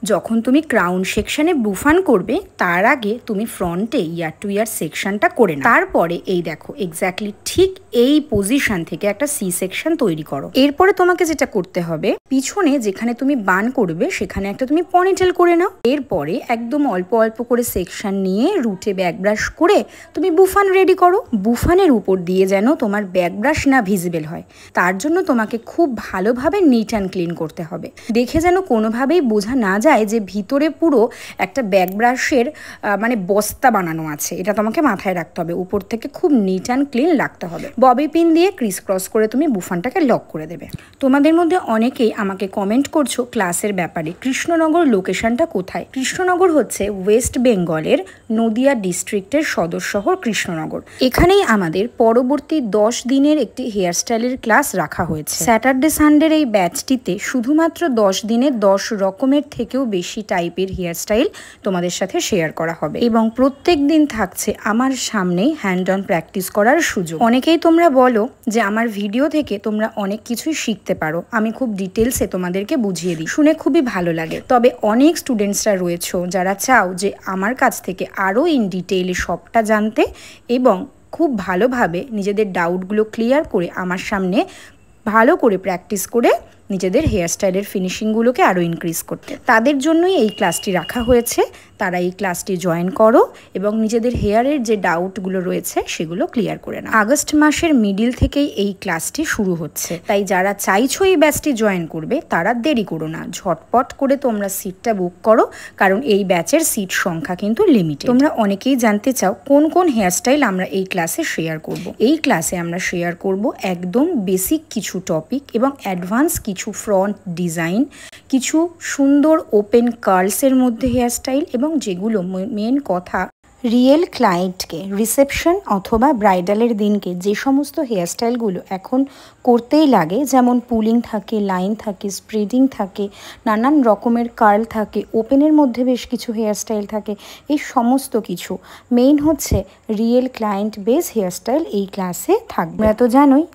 যখন তুমি ক্রাউন সেকশনে বুফান করবে তার আগে তুমি ফ্রন্টে ইয়ার টু ইয়ার সেকশনটা করে নাও। তারপরে এই দেখো এক্স্যাক্টলি ঠিক এই পজিশন থেকে একটা সি সেকশন তৈরি করো। এরপরে তোমাকে যেটা করতে হবে, পিছনে যেখানে তুমি বান করবে সেখানে একটা তুমি পনিটেল করে নাও। এরপরে একদম অল্প অল্প করে সেকশন নিয়ে রুটে ব্যাক ব্রাশ করে তুমি বুফান রেডি করো। বুফানের উপর দিয়ে যেন তোমার ব্যাক ব্রাশ না ভিজিবল হয়, তার জন্য তোমাকে খুব ভালোভাবে নিট অ্যান্ড ক্লিন করতে হবে। দেখে যেন কোনোভাবেই বোঝা না যায় যে ভিতরে পুরো একটা ব্যাক ব্রাশের মানে বস্তা বানানো আছে। এটা তোমাকে মাথায় রাখতে হবে। উপর থেকে খুব নিট অ্যান্ড ক্লিন রাখতে হবে। ববি পিন দিয়ে ক্রিস ক্রস করে তুমি বুফানটাকে লক করে দেবে। তোমাদের মধ্যে অনেকেই আমাকে কমেন্ট করছো ক্লাসের ব্যাপারে, কৃষ্ণনগর লোকেশনটা কোথায়? কৃষ্ণনগর হচ্ছে ওয়েস্ট বেঙ্গলের নদিয়া ডিস্ট্রিক্টের সদর শহর কৃষ্ণনগর। এখানেই আমাদের পরবর্তী 10 দিনের একটি হেয়ারস্টাইলের ক্লাস রাখা হয়েছে। স্যাটারডে সানডের এই ব্যাচটিতে শুধুমাত্র 10 দিনে 10 রকমের থেকেও বেশি টাইপের হেয়ারস্টাইল তোমাদের সাথে শেয়ার করা হবে এবং প্রত্যেক দিন থাকছে আমার সামনেই হ্যান্ড অন প্র্যাকটিস করার সুযোগ। অনেকেই তোমরা বলো যে আমার ভিডিও থেকে তোমরা অনেক কিছুই শিখতে পারো, আমি খুব ডিটেলসে তোমাদেরকে বুঝিয়ে দিই, শুনে খুবই ভালো লাগে। তবে অনেক স্টুডেন্টসরা রয়েছো যারা চাও যে আমার কাছ থেকে আরও ইন ডিটেইলে সবটা জানতে এবং খুব ভালোভাবে নিজেদের ডাউটগুলো ক্লিয়ার করে আমার সামনে ভালো করে প্র্যাকটিস করে নিজেদের হেয়ারস্টাইলের ফিনিশিংগুলোকে আরও ইনক্রিজ করতে। তাদের জন্যই এই ক্লাসটি রাখা হয়েছে। তারা এই ক্লাসটি জয়েন করো এবং নিজেদের হেয়ারের যে ডাউটগুলো রয়েছে সেগুলো ক্লিয়ার করে নাও। আগস্ট মাসের মিডিল থেকেই এই ক্লাসটি শুরু হচ্ছে, তাই যারা চাইছো এই ব্যাচটি জয়েন করবে তারা দেরি করো না, ঝটপট করে তোমরা সিটটা বুক করো, কারণ এই ব্যাচের সিট সংখ্যা কিন্তু লিমিটেড। তোমরা অনেকেই জানতে চাও কোন কোন হেয়ারস্টাইল আমরা এই ক্লাসে শেয়ার করব। এই ক্লাসে আমরা শেয়ার করব একদম বেসিক কিছু টপিক এবং অ্যাডভান্স কিছু ফ্রন্ট ডিজাইন, কিছু সুন্দর ওপেন কার্লসের মধ্যে হেয়ারস্টাইল এবং যেগুলো মেন কথা রিয়েল ক্লায়েন্টকে রিসেপশন অথবা ব্রাইডালের দিনকে যে সমস্ত হেয়ারস্টাইলগুলো এখন করতেই লাগে, যেমন পুলিং থাকে, লাইন থাকে, স্প্রেডিং থাকে, নানান রকমের কার্ল থাকে, ওপেনের মধ্যে বেশ কিছু হেয়ারস্টাইল থাকে, এই সমস্ত কিছু মেইন হচ্ছে রিয়েল ক্লায়েন্ট বেস হেয়ারস্টাইল এই ক্লাসে থাকবে। আমরা তো জানোই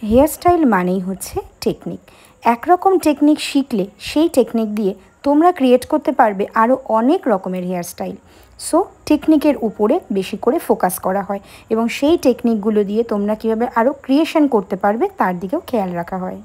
হেয়ারস্টাইল মানেই হচ্ছে টেকনিক। একরকম টেকনিক শিখলে সেই টেকনিক দিয়ে তোমরা ক্রিয়েট করতে পারবে আরও অনেক রকমের হেয়ারস্টাইল। সো টেকনিকের উপরে বেশি করে ফোকাস করা হয় এবং সেই টেকনিকগুলো দিয়ে তোমরা কীভাবে আরও ক্রিয়েশন করতে পারবে তার দিকেও খেয়াল রাখা হয়।